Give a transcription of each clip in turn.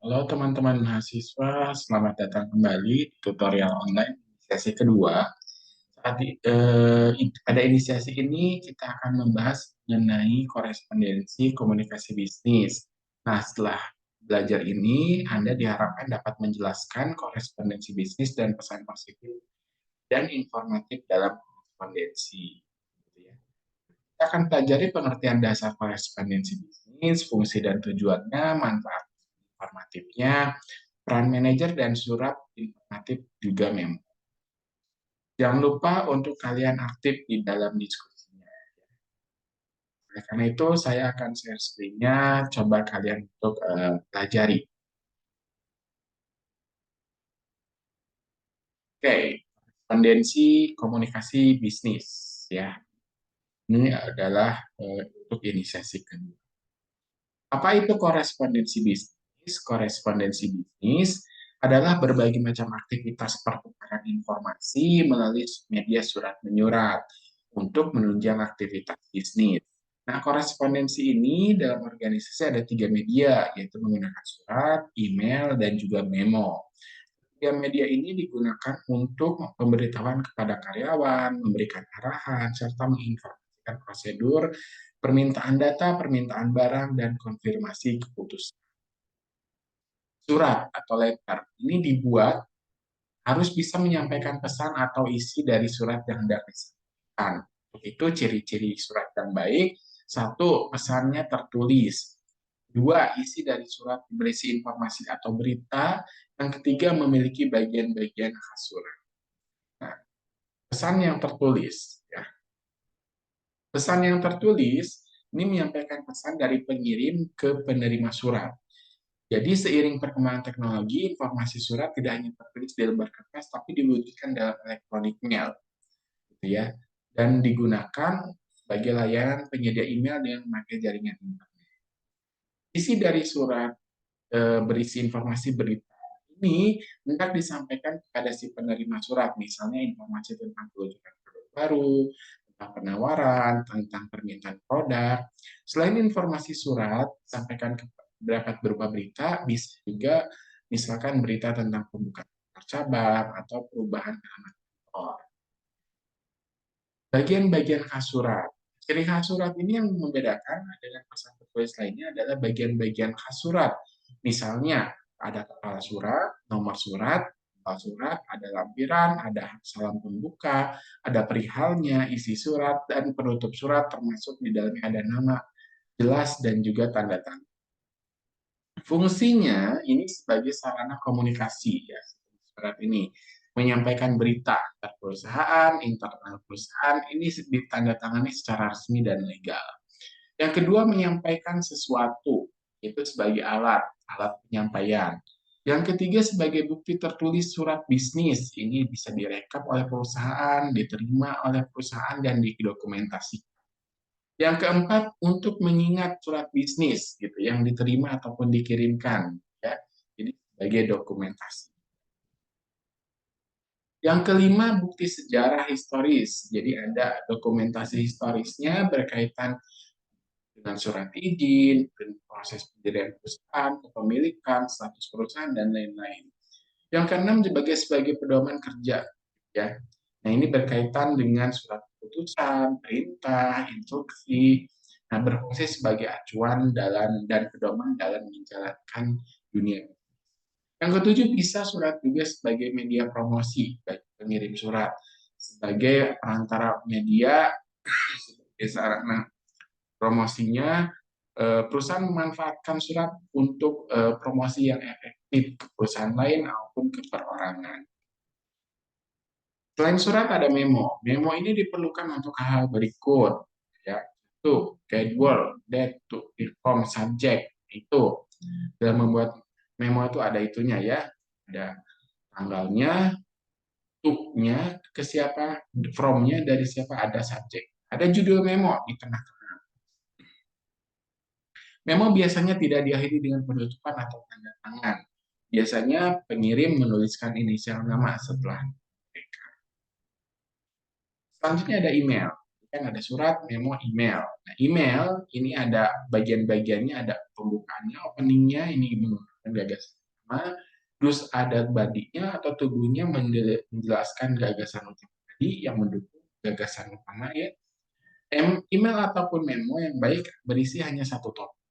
Halo teman-teman mahasiswa, selamat datang kembali di tutorial online sesi kedua. Pada inisiasi ini kita akan membahas mengenai korespondensi komunikasi bisnis. Nah, setelah belajar ini, Anda diharapkan dapat menjelaskan korespondensi bisnis dan pesan positif dan informatif dalam korespondensi. Gitu ya. Kita akan pelajari pengertian dasar korespondensi bisnis, fungsi dan tujuannya, manfaat informatifnya, peran manajer dan surat informatif juga memo. Jangan lupa untuk kalian aktif di dalam diskusinya. Oleh karena itu, saya akan share screen-nya, coba kalian untuk pelajari. Oke, korespondensi komunikasi bisnis ya. Ini adalah untuk inisiasi kedua. Apa itu korespondensi bisnis? Korespondensi bisnis adalah berbagai macam aktivitas pertukaran informasi melalui media surat menyurat untuk menunjang aktivitas bisnis. Nah, korespondensi ini dalam organisasi ada tiga media, yaitu menggunakan surat, email, dan juga memo. Tiga media ini digunakan untuk pemberitahuan kepada karyawan, memberikan arahan, serta menginformasikan prosedur, permintaan data, permintaan barang, dan konfirmasi keputusan. Surat atau letter ini dibuat harus bisa menyampaikan pesan atau isi dari surat yang hendak disampaikan. Itu ciri-ciri surat yang baik. Satu, pesannya tertulis. Dua, isi dari surat berisi informasi atau berita. Yang ketiga, memiliki bagian-bagian khas surat. Nah, pesan yang tertulis. Ya. Pesan yang tertulis ini menyampaikan pesan dari pengirim ke penerima surat. Jadi seiring perkembangan teknologi, informasi surat tidak hanya tertulis di lembar kertas, tapi diwujudkan dalam electronic mail, gitu ya, dan digunakan sebagai layanan penyedia email yang memakai jaringan internet. Isi dari surat berisi informasi berita ini hendak disampaikan kepada si penerima surat, misalnya informasi tentang peluncuran produk baru, tentang penawaran, tentang permintaan produk. Selain informasi surat, sampaikan dapat berupa berita, bisa juga misalkan berita tentang pembukaan cabang atau perubahan alamat kantor. Bagian-bagian khas surat. Ciri khas surat ini yang membedakan dengan pesan tertulis lainnya adalah bagian-bagian khas surat. Misalnya, ada kepala surat, nomor surat, kepala surat, ada lampiran, ada salam pembuka, ada perihalnya, isi surat, dan penutup surat, termasuk di dalamnya ada nama jelas dan juga tanda tangan. Fungsinya ini sebagai sarana komunikasi ya. Surat ini menyampaikan berita antar perusahaan, internal perusahaan, ini ditandatangani secara resmi dan legal. Yang kedua, menyampaikan sesuatu, itu sebagai alat penyampaian. Yang ketiga, sebagai bukti tertulis surat bisnis, ini bisa direkap oleh perusahaan, diterima oleh perusahaan, dan didokumentasikan. Yang keempat, untuk mengingat surat bisnis gitu yang diterima ataupun dikirimkan ya. Jadi sebagai dokumentasi. Yang kelima, bukti sejarah historis. Jadi ada dokumentasi historisnya berkaitan dengan surat izin, proses pendirian perusahaan, kepemilikan, status perusahaan, dan lain-lain. Yang keenam, sebagai pedoman kerja. Ya. Nah, ini berkaitan dengan surat keputusan, perintah, instruksi, nah berfungsi sebagai acuan dan pedoman dalam menjalankan dunia. Yang ketujuh, bisa surat juga sebagai media promosi bagi pengirim surat, sebagai perantara media sebagai sarana promosinya. Perusahaan memanfaatkan surat untuk promosi yang efektif ke perusahaan lain maupun ke perorangan. Selain surat ada memo. Memo ini diperlukan untuk hal-hal berikut, ya. Itu schedule, date, to inform subject. Itu dalam membuat memo itu ada itunya ya. Ada tanggalnya, to-nya ke siapa, from-nya dari siapa, ada subject. Ada judul memo di tengah-tengah. Memo biasanya tidak diakhiri dengan penutupan atau tanda tangan. Biasanya pengirim menuliskan inisial nama setelah mereka. Selanjutnya ada email. Kan ada surat, memo, email. Nah, email ini ada bagian-bagiannya, ada pembukaannya, openingnya, ini gagasan utama, terus ada badinya atau tubuhnya menjelaskan gagasan utama tadi yang mendukung gagasan utama ya. Email ataupun memo yang baik berisi hanya satu topik.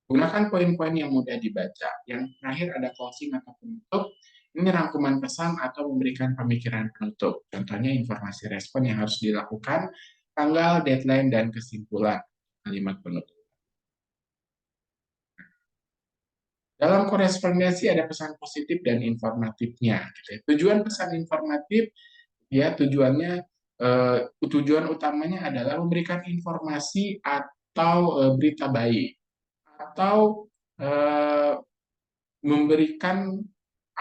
Gunakan poin-poin yang mudah dibaca. Yang terakhir ada closing atau penutup. Ini rangkuman pesan atau memberikan pemikiran penutup. Contohnya informasi respon yang harus dilakukan, tanggal, deadline, dan kesimpulan. Kalimat penutup. Dalam korespondensi ada pesan positif dan informatifnya. Tujuan pesan informatif, ya tujuannya tujuan utamanya adalah memberikan informasi atau berita baik atau memberikan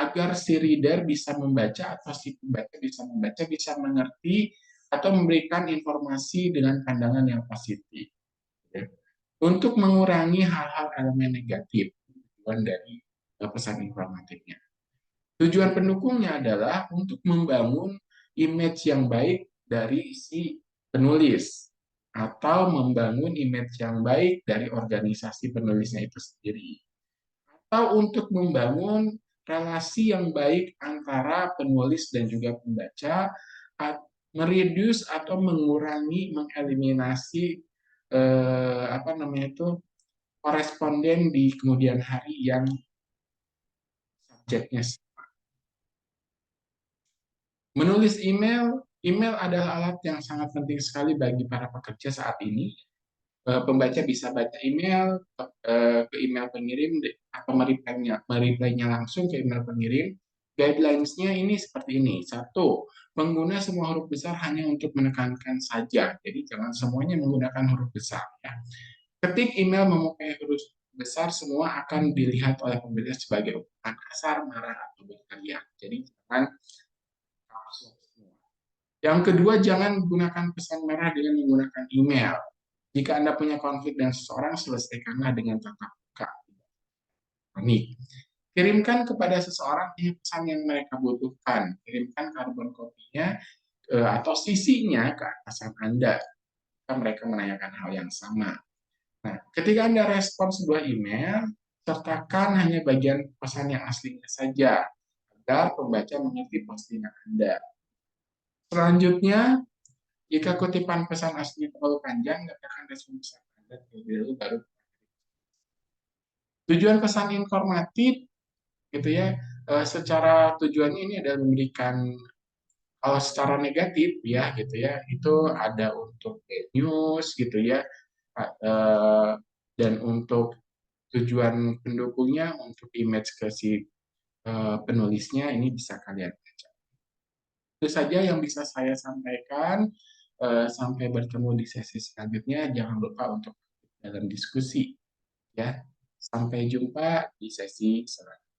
agar si reader bisa membaca atau si pembaca bisa membaca, bisa mengerti atau memberikan informasi dengan pandangan yang positif. Ya. Untuk mengurangi hal-hal elemen negatif tujuan dari pesan informatifnya. Tujuan pendukungnya adalah untuk membangun image yang baik dari si penulis atau membangun image yang baik dari organisasi penulisnya itu sendiri atau untuk membangun relasi yang baik antara penulis dan juga pembaca, mereduce atau mengurangi, mengeliminasi apa namanya itu koresponden di kemudian hari yang subjeknya. Menulis email, email adalah alat yang sangat penting sekali bagi para pekerja saat ini. Pembaca bisa baca email ke email pengirim atau mereply-nya langsung ke email pengirim. Guidelines-nya ini seperti ini. Satu, pengguna semua huruf besar hanya untuk menekankan saja. Jadi jangan semuanya menggunakan huruf besar. Ya. Ketik email memakai huruf besar, semua akan dilihat oleh pembeli sebagai ungkapan kasar, marah, atau berteriak. Jadi jangan langsung semua. Yang kedua, jangan gunakan pesan merah dengan menggunakan email. Jika Anda punya konflik dengan seseorang, selesaikanlah dengan tatap muka. Panik. Kirimkan kepada seseorang pesan yang mereka butuhkan. Kirimkan karbon kopinya atau sisinya ke atasan Anda. Jika mereka menanyakan hal yang sama. Nah, ketika Anda respon sebuah email, sertakan hanya bagian pesan yang aslinya saja, agar pembaca mengerti postingan Anda. Selanjutnya, jika kutipan pesan aslinya terlalu panjang, katakan respon pesan Anda terlebih dahulu baru. Tujuan pesan informatif gitu ya, secara tujuannya ini adalah memberikan kalau secara negatif ya gitu ya, itu ada untuk news gitu ya, dan untuk tujuan pendukungnya untuk image ke si penulisnya ini bisa kalian baca. Itu saja yang bisa saya sampaikan. Sampai bertemu di sesi selanjutnya. Jangan lupa untuk dalam diskusi ya. Sampai jumpa di sesi selanjutnya.